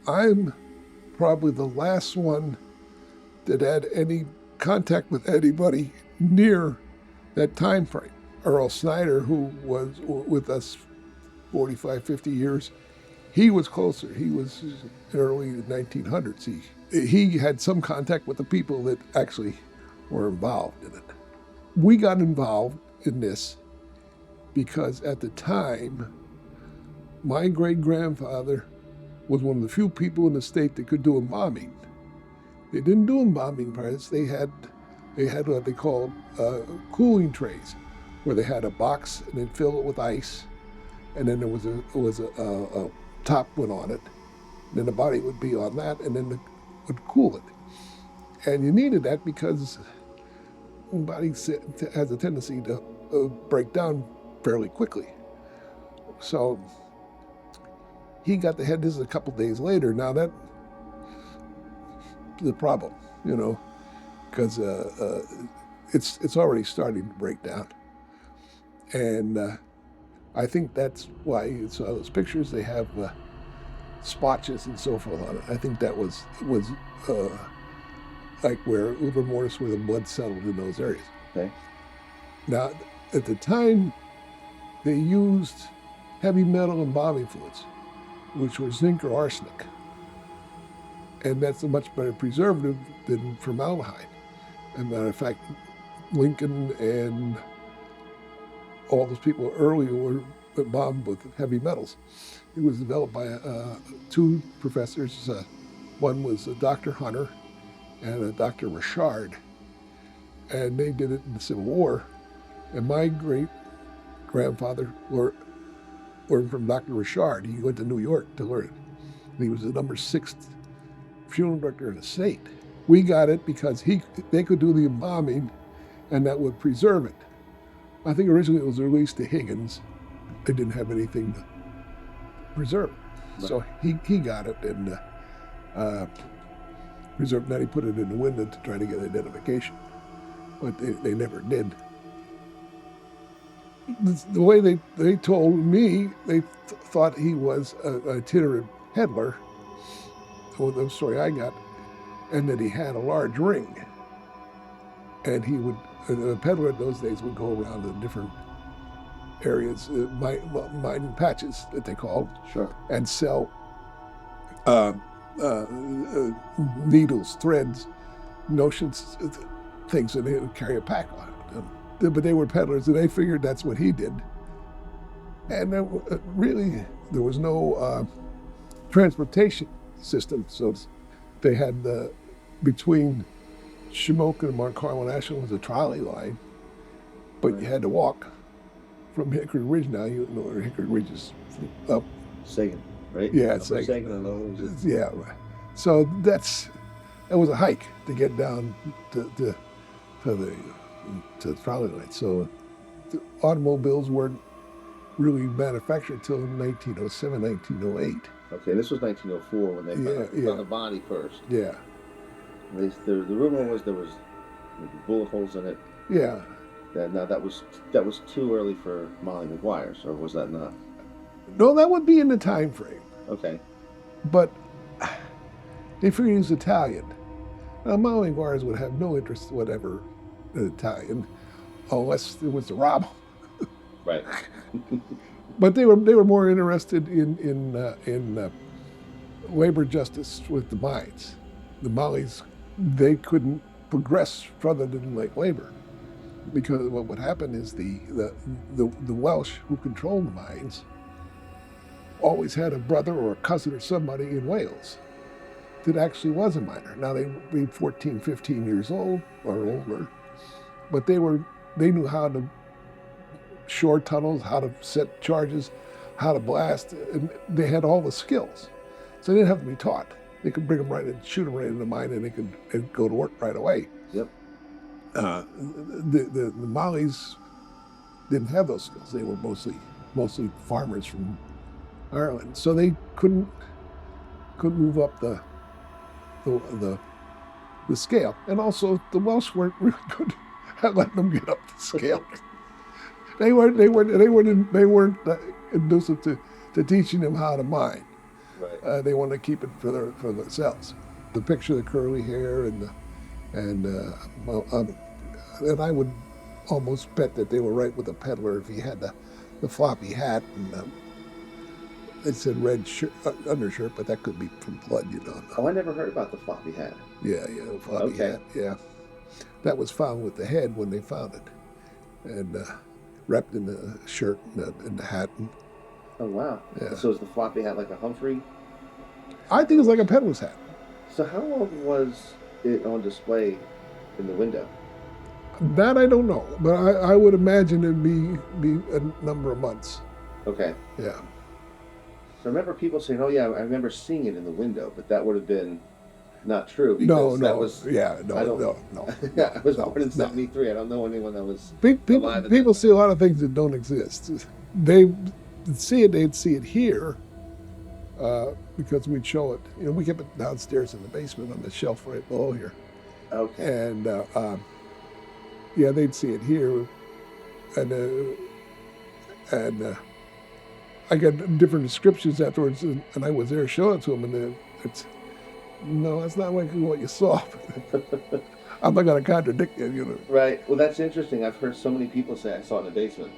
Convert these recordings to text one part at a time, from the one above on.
I'm probably the last one that had any contact with anybody near that time frame. Earl Snyder, who was with us 45, 50 years, he was closer. He was early 1900s. He had some contact with the people that actually were involved in it. We got involved in this because at the time, my great-grandfather was one of the few people in the state that could do embalming. They didn't do embalming parts. They had what they called cooling trays, where they had a box and they'd fill it with ice, and then there was a top went on it. And then the body would be on that, and then it would cool it. And you needed that because the body has a tendency to break down fairly quickly. So he got the head. This is a couple days later. Now that the problem, because it's already starting to break down, and I think that's why you saw those pictures. They have splotches and so forth on it. I think that was like where livor mortis, where the blood settled in those areas. Okay. Now, at the time, they used heavy metal embalming fluids, which were zinc or arsenic. And that's a much better preservative than formaldehyde. As a matter of fact, Lincoln and all those people earlier were embalmed with heavy metals. It was developed by two professors. One was Dr. Hunter and Dr. Richard. And they did it in the Civil War. And my great-grandfather learned from Dr. Richard. He went to New York to learn it. And he was the number 6 funeral director in the state. We got it because they could do the embalming, and that would preserve it. I think originally it was released to Higgins. They didn't have anything to preserve it. Right. So he got it and preserved that. He put it in the window to try to get identification, but they never did. The way they told me, they thought he was an itinerant peddler. Well, the story I got, and that he had a large ring, and he would. A peddler in those days would go around to different areas, mining patches that they called, sure, and sell needles, threads, notions, things, and they would carry a pack on it. But they were peddlers, and they figured that's what he did. And really, there was no transportation system, so they had between Shamokin and Mount Carmel National was a trolley line, but right. You had to walk from Hickory Ridge. Now you know where Hickory Ridge is up. Seguin, right? Yeah, Seguin and those. Yeah, so that was a hike to get down to the trolley line. So the automobiles weren't really manufactured until 1907, 1908. Okay, this was 1904 when they found the body first. Yeah. The rumor was there was bullet holes in it. Yeah. Now that was too early for Molly McGuire's, or was that not? No, that would be in the time frame. Okay. But they figured he was Italian. Now Molly McGuire's would have no interest whatever in Italian, unless it was to rob him. Right. But they were more interested in labor justice with the mines. The Mollies, they couldn't progress further than like labor, because what would happen is the Welsh who controlled the mines always had a brother or a cousin or somebody in Wales that actually was a miner. Now they would be 14, 15 years old or older, but they knew how to shore tunnels, how to set charges, how to blast, and they had all the skills. So they didn't have to be taught. They could bring them right in, shoot them right in the mine, and they could go to work right away. Yep. The Mollies didn't have those skills. They were mostly farmers from Ireland, so they couldn't move up the scale. And also, the Welsh weren't really good at letting them get up the scale. They weren't conducive to teaching them how to mine. Right. They wanted to keep it for themselves. The picture of the curly hair and I would almost bet that they were right with the peddler if he had the floppy hat and it said red shirt, undershirt, but that could be from blood, you know. Oh, I never heard about the floppy hat. Yeah, the floppy Okay. hat. Yeah, that was found with the head when they found it, and wrapped in the shirt and the hat. And, Oh, wow. yeah. So is the floppy hat like a Humphrey? I think it's like a peddler's hat. So how long was it on display in the window? That I don't know, but I would imagine it'd be a number of months. Okay. Yeah. So I remember people saying, "Oh yeah, I remember seeing it in the window," but that would have been not true. No, That was, yeah, I don't- no. yeah, I was no, born in no. '73. I don't know anyone that was People alive at people that see a lot of things that don't exist. They'd see it here because we'd show it. You know, we kept it downstairs in the basement on the shelf right below here. time. Okay. And yeah, they'd see it here, and I got different descriptions afterwards, and I was there showing it to them, and it's no, that's not like what you saw. I'm not going to contradict you, you know. Right. Well, that's interesting. I've heard so many people say I saw it in the basement,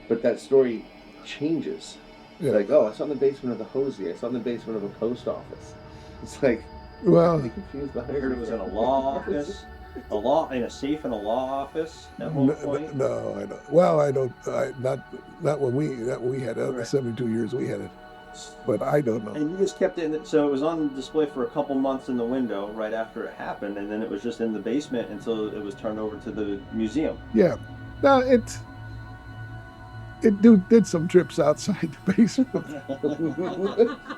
but that story changes. Yeah. Like, oh, I saw it in the basement of the hosiery. I saw it in the basement of a post office. It's like, Well, I'm confused by I heard it was in a law office, in a safe in a law office at one point. no, I don't. Well, I don't. Not when we had it. The Right. 72 years we had it, but I don't know. And you just kept it in, so it was on display for a couple months in the window right after it happened, and then it was just in the basement until it was turned over to the museum. Yeah, no, it did some trips outside the basement.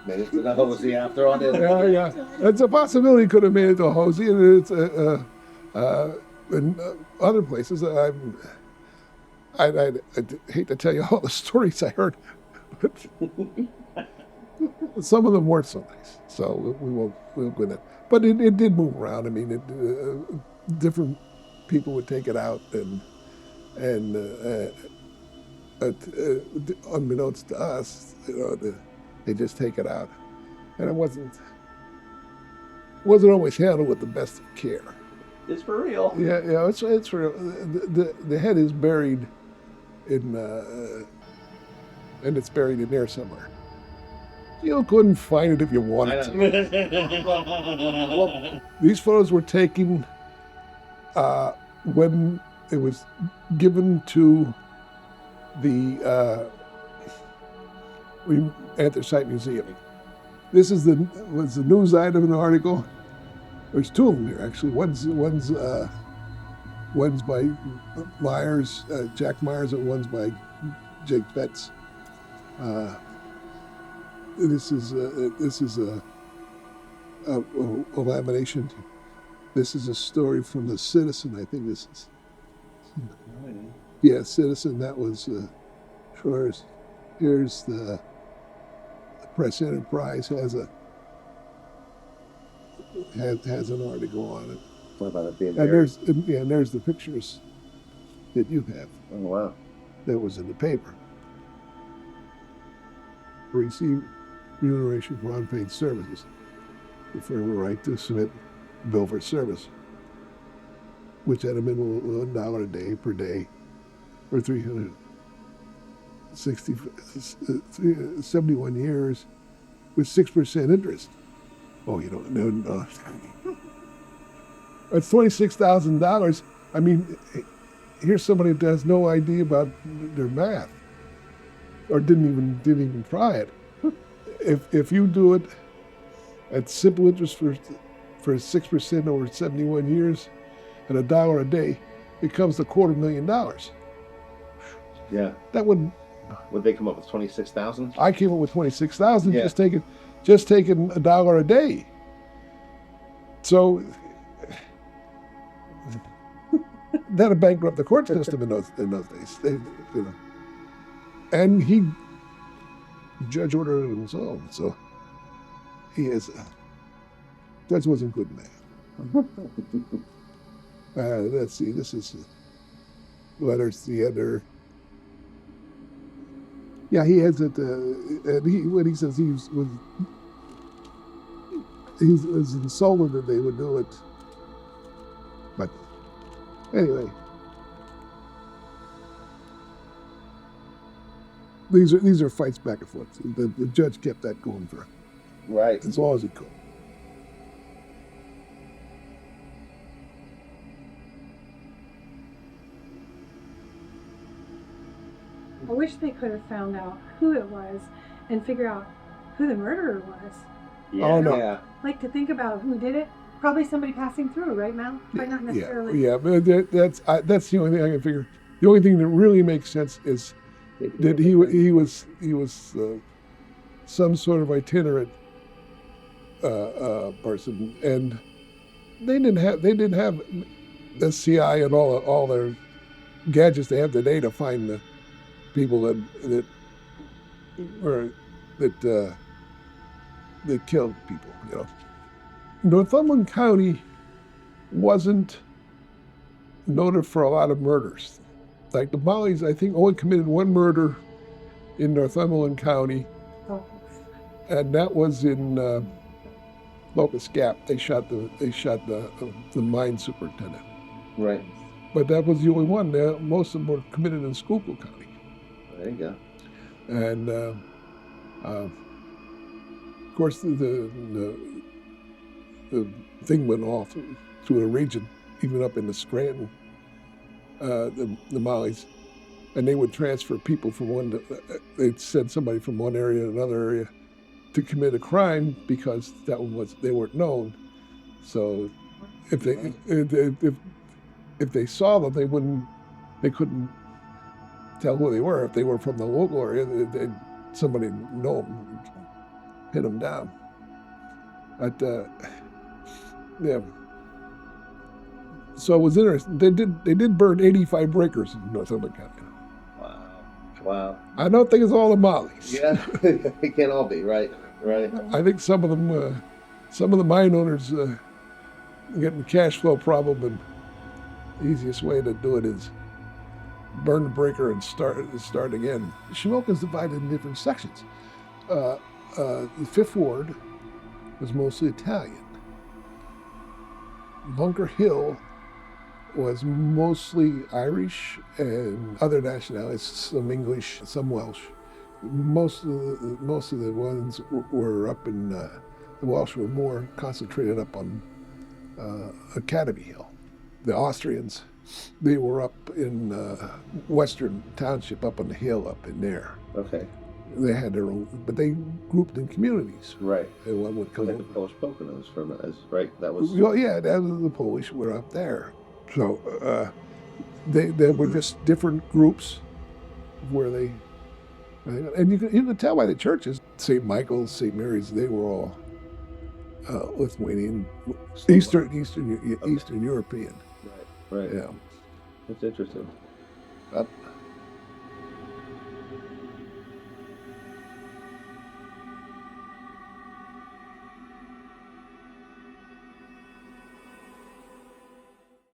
Made it to the hosiery after all. Didn't it? Yeah. It's a possibility. It could have made it to a hosey, and it's in other places. I'd hate to tell you all the stories I heard, but some of them weren't so nice. So we'll go there. But it did move around. I mean, different people would take it out, and unbeknownst to us, you know, they just take it out, and it wasn't always handled with the best of care. It's for real. Yeah, it's real. The head is buried in, and it's buried in there somewhere. You couldn't find it if you wanted to. Well, These photos were taken when it was given to the Anthracite Museum. This was the news item in the article. There's two of them here actually. One's by Myers, Jack Myers, and one's by Jake Betts. This is a lamination. This is a story from the Citizen. I think this is. Yeah, Citizen. That was. Here's the Press Enterprise has an article on it. what about it being And buried? there's the pictures that you have. Oh wow. That was in the paper. Receive remuneration for unpaid services. Refer the right to submit bill for service, which at a minimum of $1 a day per day, or 71 years, with 6% interest. Oh, you don't know. That's $26,000. I mean, here's somebody that has no idea about their math, or didn't even try it. If you do it at simple interest for 6% over 71 years, at $1 a day, it comes to $250,000. Yeah. That would. Would they come up with 26,000? I came up with 26,000 Yeah. just taking $1 a day. So that'd bankrupt the court system in those days. And judge ordered it himself. So judge wasn't good man. Let's see. This is letters to the editor. Yeah, he has it. When he says he was He's insulted that they would do it. But anyway, these are fights back and forth. The judge kept that going for Right. as long as he could. I wish they could have found out who it was and figure out who the murderer was. Yeah. Oh, no. Yeah. Like to think about who did it. Probably somebody passing through, right, Mal? But not necessarily. Yeah, but that's the only thing I can figure. The only thing that really makes sense is that he was some sort of itinerant person, and they didn't have the CI and all their gadgets they have today to find the people that killed people. You know, Northumberland County wasn't noted for a lot of murders. Like the Mollies, I think only committed one murder in Northumberland County, Oh. and that was in Locust Gap. They shot the mine superintendent. Right. But that was the only one. Most of them were committed in Schuylkill County. There you go. And of course, the thing went all through the region, even up into Scranton. The Mollies, and they would transfer people from one. They'd send somebody from one area to another area to commit a crime because they weren't known. So if they saw them, they couldn't tell who they were. If they were from the local area, somebody would know them, hit them down. But yeah. So it was interesting. They did burn 85 breakers in Northumberland County. Wow. I don't think it's all the Mollies. Yeah, it can't all be, right? Right. I think some of the mine owners getting a cash flow problem, and the easiest way to do it is burn the breaker and start again. Shamokin is divided in different sections. The Fifth Ward was mostly Italian. Bunker Hill was mostly Irish and other nationalities, some English, some Welsh. Most of the ones were up in the Welsh were more concentrated up on Academy Hill. The Austrians, they were up in Western Township, up on the hill up in there. Okay. They had their own, but they grouped in communities. Right. And one would come Like the over. Polish Poconos right? That was. Well, yeah, that was the Polish were up there. So they were just different groups where they, and you can tell by the churches, St. Michael's, St. Mary's, they were all Lithuanian, Eastern European. Right. Yeah. That's interesting.